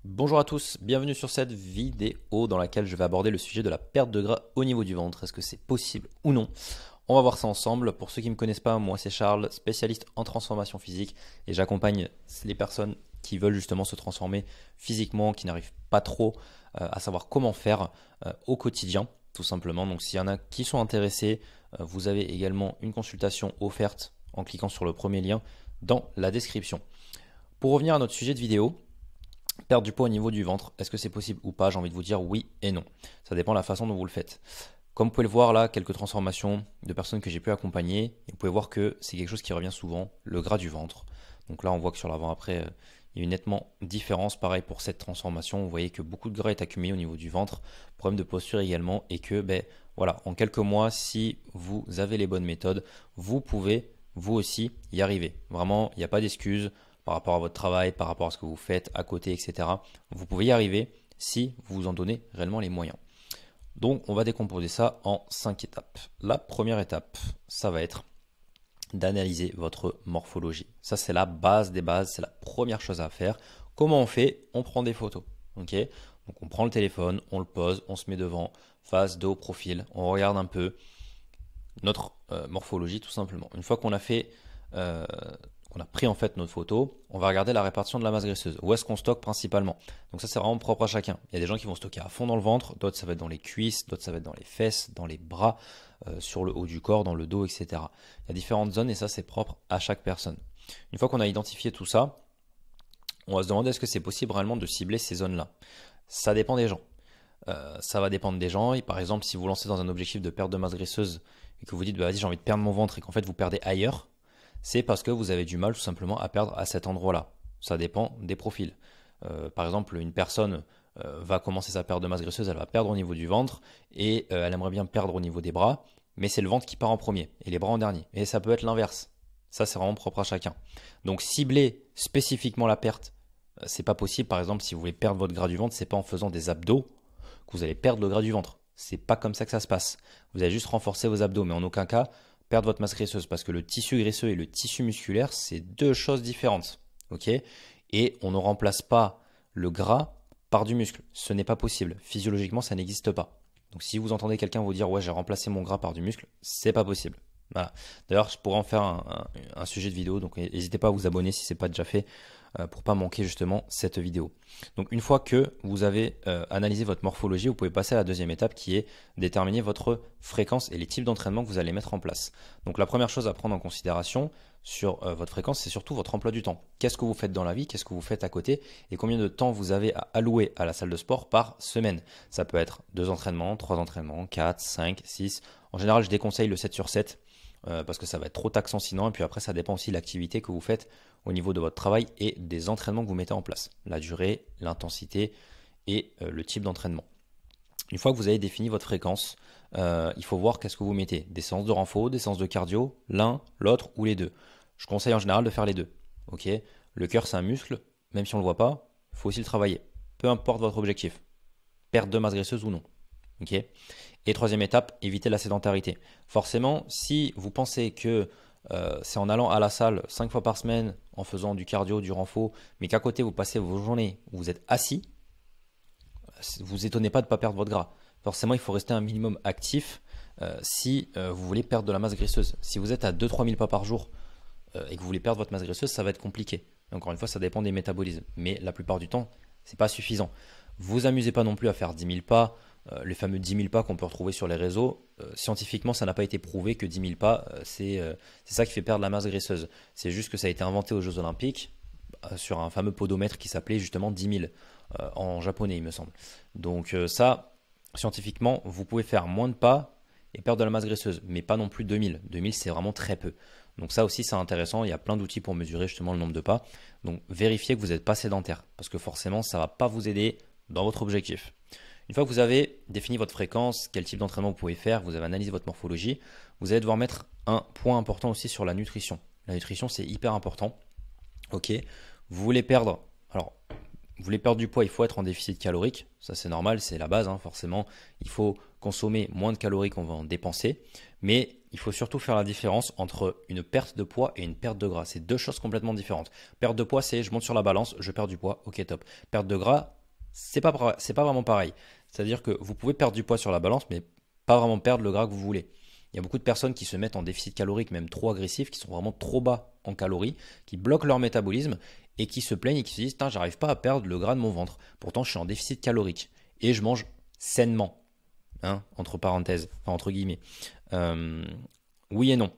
Bonjour à tous, bienvenue sur cette vidéo dans laquelle je vais aborder le sujet de la perte de gras au niveau du ventre. Est-ce que c'est possible ou non? On va voir ça ensemble. Pour ceux qui ne me connaissent pas, moi c'est Charles, spécialiste en transformation physique et j'accompagne les personnes qui veulent justement se transformer physiquement, qui n'arrivent pas trop à savoir comment faire au quotidien, tout simplement. Donc s'il y en a qui sont intéressés, vous avez également une consultation offerte en cliquant sur le premier lien dans la description. Pour revenir à notre sujet de vidéo, perdre du poids au niveau du ventre, est-ce que c'est possible ou pas? J'ai envie de vous dire oui et non. Ça dépend de la façon dont vous le faites. Comme vous pouvez le voir là, quelques transformations de personnes que j'ai pu accompagner. Et vous pouvez voir que c'est quelque chose qui revient souvent, le gras du ventre. Donc là, on voit que sur l'avant-après, il y a une nettement différence. Pareil pour cette transformation, vous voyez que beaucoup de gras est accumulé au niveau du ventre. Problème de posture également. Et que, voilà, en quelques mois, si vous avez les bonnes méthodes, vous pouvez vous aussi y arriver. Vraiment, il n'y a pas d'excuses par rapport à votre travail, par rapport à ce que vous faites à côté, etc. Vous pouvez y arriver si vous vous en donnez réellement les moyens. Donc, on va décomposer ça en 5 étapes. La première étape, ça va être d'analyser votre morphologie. Ça, c'est la base des bases, c'est la première chose à faire. Comment on fait? On prend des photos. Ok? Donc, on prend le téléphone, on le pose, on se met devant, face, dos, profil. On regarde un peu notre morphologie, tout simplement. Une fois qu'on a fait on a pris en fait notre photo, on va regarder la répartition de la masse graisseuse. Où est-ce qu'on stocke principalement? Donc ça c'est vraiment propre à chacun. Il y a des gens qui vont stocker à fond dans le ventre, d'autres ça va être dans les cuisses, d'autres ça va être dans les fesses, dans les bras, sur le haut du corps, dans le dos, etc. Il y a différentes zones et ça c'est propre à chaque personne. Une fois qu'on a identifié tout ça, on va se demander est-ce que c'est possible réellement de cibler ces zones-là. Ça dépend des gens. Ça va dépendre des gens. Et par exemple, si vous lancez dans un objectif de perte de masse graisseuse et que vous dites vas-y j'ai envie de perdre mon ventre et qu'en fait vous perdez ailleurs, c'est parce que vous avez du mal tout simplement à perdre à cet endroit-là. Ça dépend des profils. Par exemple, une personne va commencer sa perte de masse graisseuse, elle va perdre au niveau du ventre et elle aimerait bien perdre au niveau des bras, mais c'est le ventre qui part en premier et les bras en dernier. Et ça peut être l'inverse. Ça, c'est vraiment propre à chacun. Donc, cibler spécifiquement la perte, c'est pas possible. Par exemple, si vous voulez perdre votre gras du ventre, c'est pas en faisant des abdos que vous allez perdre le gras du ventre. C'est pas comme ça que ça se passe. Vous allez juste renforcer vos abdos, mais en aucun cas perdre votre masse graisseuse parce que le tissu graisseux et le tissu musculaire, c'est deux choses différentes. Ok? Et on ne remplace pas le gras par du muscle. Ce n'est pas possible. Physiologiquement, ça n'existe pas. Donc si vous entendez quelqu'un vous dire ouais, j'ai remplacé mon gras par du muscle, c'est pas possible. Voilà. D'ailleurs, je pourrais en faire un sujet de vidéo, donc n'hésitez pas à vous abonner si ce n'est pas déjà fait pour pas manquer justement cette vidéo. Donc une fois que vous avez analysé votre morphologie, vous pouvez passer à la deuxième étape qui est déterminer votre fréquence et les types d'entraînement que vous allez mettre en place. Donc la première chose à prendre en considération sur votre fréquence, c'est surtout votre emploi du temps. Qu'est-ce que vous faites dans la vie, qu'est-ce que vous faites à côté et combien de temps vous avez à allouer à la salle de sport par semaine. Ça peut être 2 entraînements, 3 entraînements, 4, 5, 6. En général, je déconseille le 7 sur 7 parce que ça va être trop taxant sinon. Et puis après, ça dépend aussi de l'activité que vous faites au niveau de votre travail et des entraînements que vous mettez en place. La durée, l'intensité et le type d'entraînement. Une fois que vous avez défini votre fréquence, il faut voir qu'est-ce que vous mettez. Des séances de renfort, des séances de cardio, l'un, l'autre ou les deux. Je conseille en général de faire les deux. Ok? Le cœur, c'est un muscle, même si on ne le voit pas, il faut aussi le travailler. Peu importe votre objectif. Perte de masse graisseuse ou non. Ok? Et troisième étape, éviter la sédentarité. Forcément, si vous pensez que c'est en allant à la salle 5 fois par semaine, en faisant du cardio, du renfort, mais qu'à côté vous passez vos journées où vous êtes assis, vous étonnez pas de ne pas perdre votre gras. Forcément, il faut rester un minimum actif si vous voulez perdre de la masse graisseuse. Si vous êtes à 2-3 000 pas par jour et que vous voulez perdre votre masse graisseuse, ça va être compliqué. Et encore une fois, ça dépend des métabolismes. Mais la plupart du temps, c'est pas suffisant. Vous amusez pas non plus à faire 10 000 pas. Les fameux 10 000 pas qu'on peut retrouver sur les réseaux, scientifiquement, ça n'a pas été prouvé que 10 000 pas, c'est ça qui fait perdre la masse graisseuse. C'est juste que ça a été inventé aux Jeux Olympiques sur un fameux podomètre qui s'appelait justement 10 000 en japonais, il me semble. Donc ça, scientifiquement, vous pouvez faire moins de pas et perdre de la masse graisseuse, mais pas non plus 2000. 2000, c'est vraiment très peu. Donc ça aussi, c'est intéressant. Il y a plein d'outils pour mesurer justement le nombre de pas. Donc vérifiez que vous n'êtes pas sédentaire, parce que forcément, ça ne va pas vous aider dans votre objectif. Une fois que vous avez défini votre fréquence, quel type d'entraînement vous pouvez faire, vous avez analysé votre morphologie, vous allez devoir mettre un point important aussi sur la nutrition. La nutrition, c'est hyper important. Ok, vous voulez perdre, alors, vous voulez perdre du poids, il faut être en déficit calorique. Ça, c'est normal, c'est la base, hein, forcément. Il faut consommer moins de calories qu'on va en dépenser. Mais il faut surtout faire la différence entre une perte de poids et une perte de gras. C'est deux choses complètement différentes. Perte de poids, c'est je monte sur la balance, je perds du poids, ok top. Perte de gras, c'est pas vraiment pareil. C'est-à-dire que vous pouvez perdre du poids sur la balance, mais pas vraiment perdre le gras que vous voulez. Il y a beaucoup de personnes qui se mettent en déficit calorique, même trop agressif, qui sont vraiment trop bas en calories, qui bloquent leur métabolisme et qui se plaignent et qui se disent, j'arrive pas à perdre le gras de mon ventre. Pourtant, je suis en déficit calorique et je mange sainement, hein, entre parenthèses, enfin entre guillemets. Oui et non.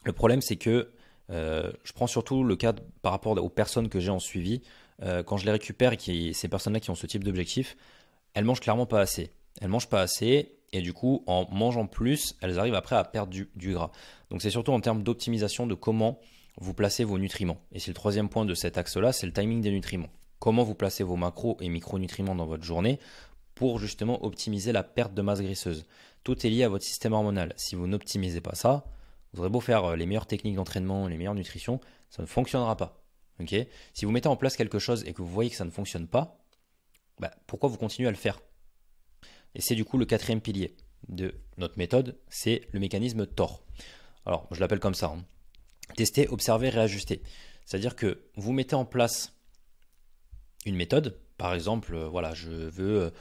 Le problème, c'est que je prends surtout le cas par rapport aux personnes que j'ai en suivi. Quand je les récupère et ces personnes-là qui ont ce type d'objectif, elles mangent clairement pas assez. Elles mangent pas assez et du coup, en mangeant plus, elles arrivent après à perdre du gras. Donc c'est surtout en termes d'optimisation de comment vous placez vos nutriments. Et c'est le troisième point de cet axe-là, c'est le timing des nutriments. Comment vous placez vos macros et micronutriments dans votre journée pour justement optimiser la perte de masse graisseuse. Tout est lié à votre système hormonal. Si vous n'optimisez pas ça, vous aurez beau faire les meilleures techniques d'entraînement, les meilleures nutritions, ça ne fonctionnera pas. Okay, si vous mettez en place quelque chose et que vous voyez que ça ne fonctionne pas, pourquoi vous continuez à le faire? Et c'est du coup le quatrième pilier de notre méthode, c'est le mécanisme TOR. Alors, je l'appelle comme ça. Hein. Tester, observer, réajuster. C'est-à-dire que vous mettez en place une méthode. Par exemple, voilà, je veux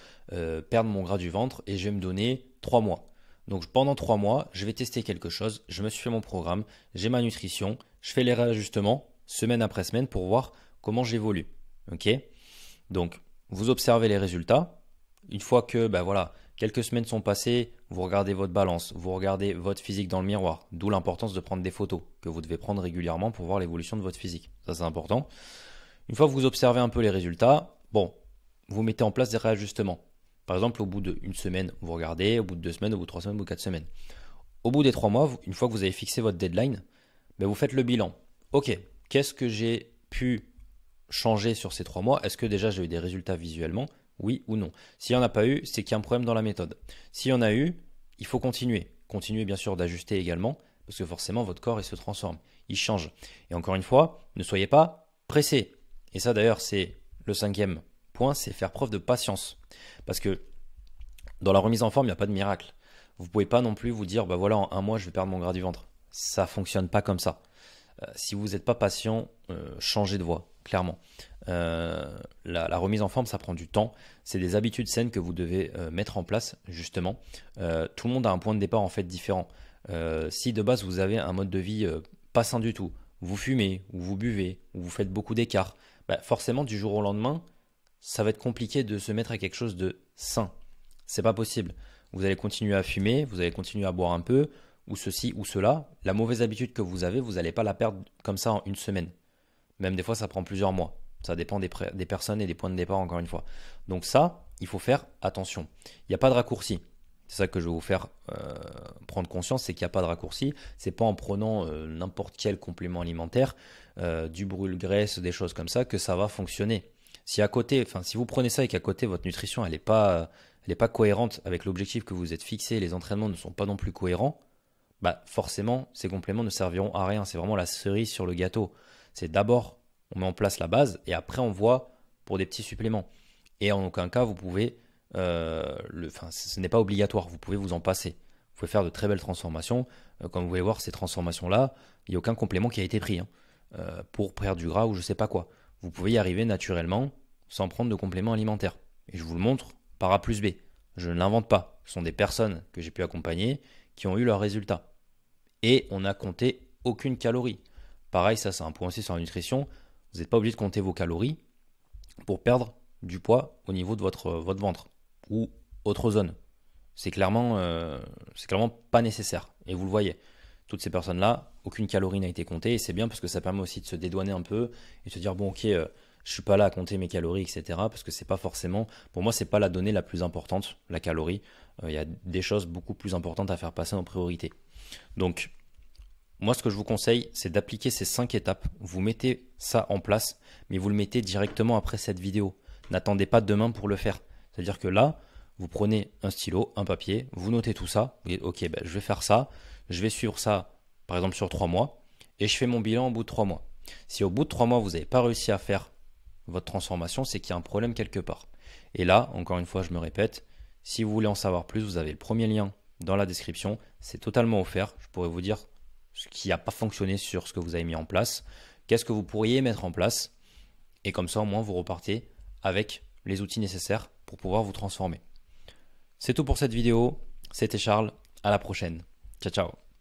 perdre mon gras du ventre et je vais me donner 3 mois. Donc pendant 3 mois, je vais tester quelque chose. Je me suis fait mon programme, j'ai ma nutrition, je fais les réajustements semaine après semaine pour voir comment j'évolue. Ok? Donc, vous observez les résultats. Une fois que voilà, quelques semaines sont passées, vous regardez votre balance, vous regardez votre physique dans le miroir. D'où l'importance de prendre des photos que vous devez prendre régulièrement pour voir l'évolution de votre physique. Ça, c'est important. Une fois que vous observez un peu les résultats, vous mettez en place des réajustements. Par exemple, au bout d'une semaine, vous regardez, au bout de 2 semaines, au bout de 3 semaines, au bout de 4 semaines. Au bout des 3 mois, une fois que vous avez fixé votre deadline, vous faites le bilan. Ok, qu'est-ce que j'ai pu changer sur ces 3 mois? Est-ce que déjà j'ai eu des résultats visuellement? Oui ou non? S'il n'y en a pas eu, c'est qu'il y a un problème dans la méthode. S'il y en a eu, il faut continuer. Continuer bien sûr d'ajuster également, parce que forcément votre corps il se transforme, il change. Et encore une fois, ne soyez pas pressé. Et ça d'ailleurs c'est le 5e point, c'est faire preuve de patience. Parce que dans la remise en forme, il n'y a pas de miracle. Vous ne pouvez pas non plus vous dire, voilà, en 1 mois je vais perdre mon gras du ventre. Ça ne fonctionne pas comme ça. Si vous n'êtes pas patient, changez de voie, clairement. La remise en forme, ça prend du temps. C'est des habitudes saines que vous devez mettre en place, justement. Tout le monde a un point de départ en fait différent. Si de base vous avez un mode de vie pas sain du tout, vous fumez, ou vous buvez, ou vous faites beaucoup d'écart, forcément du jour au lendemain, ça va être compliqué de se mettre à quelque chose de sain. C'est pas possible. Vous allez continuer à fumer, vous allez continuer à boire un peu, ou ceci ou cela. La mauvaise habitude que vous avez, vous n'allez pas la perdre comme ça en une semaine. Même des fois, ça prend plusieurs mois. Ça dépend des personnes et des points de départ, encore une fois. Donc ça, il faut faire attention. Il n'y a pas de raccourci. C'est ça que je vais vous faire prendre conscience, c'est qu'il n'y a pas de raccourci. C'est pas en prenant n'importe quel complément alimentaire, du brûle-graisse, des choses comme ça, que ça va fonctionner. Si vous prenez ça et qu'à côté votre nutrition elle n'est pas cohérente avec l'objectif que vous êtes fixé, les entraînements ne sont pas non plus cohérents, forcément ces compléments ne serviront à rien. C'est vraiment la cerise sur le gâteau. C'est d'abord on met en place la base et après on voit pour des petits suppléments. Et en aucun cas vous pouvez, ce n'est pas obligatoire, vous pouvez vous en passer. Vous pouvez faire de très belles transformations. Comme vous pouvez voir ces transformations-là, il n'y a aucun complément qui a été pris pour perdre du gras ou je ne sais pas quoi. Vous pouvez y arriver naturellement sans prendre de compléments alimentaires. Et je vous le montre par A plus B. Je ne l'invente pas. Ce sont des personnes que j'ai pu accompagner qui ont eu leurs résultats. Et on n'a compté aucune calorie. Pareil, ça c'est un point aussi sur la nutrition. Vous n'êtes pas obligé de compter vos calories pour perdre du poids au niveau de votre ventre ou autre zone. C'est clairement pas nécessaire. Et vous le voyez. Toutes ces personnes-là, aucune calorie n'a été comptée et c'est bien parce que ça permet aussi de se dédouaner un peu et de se dire je suis pas là à compter mes calories, etc. Parce que c'est pas forcément, pour moi, c'est pas la donnée la plus importante, la calorie. Il y a des choses beaucoup plus importantes à faire passer en priorité. Donc, moi, ce que je vous conseille, c'est d'appliquer ces 5 étapes. Vous mettez ça en place, mais vous le mettez directement après cette vidéo. N'attendez pas demain pour le faire. C'est-à-dire que là, vous prenez un stylo, un papier, vous notez tout ça. Vous dites, ok, je vais faire ça. Je vais suivre ça, par exemple, sur 3 mois. Et je fais mon bilan au bout de 3 mois. Si au bout de 3 mois, vous n'avez pas réussi à faire votre transformation, c'est qu'il y a un problème quelque part. Et là, encore une fois, je me répète, si vous voulez en savoir plus, vous avez le premier lien dans la description. C'est totalement offert. Je pourrais vous dire ce qui n'a pas fonctionné sur ce que vous avez mis en place. Qu'est-ce que vous pourriez mettre en place? Et comme ça, au moins, vous repartez avec les outils nécessaires pour pouvoir vous transformer. C'est tout pour cette vidéo. C'était Charles. À la prochaine. Ciao, ciao.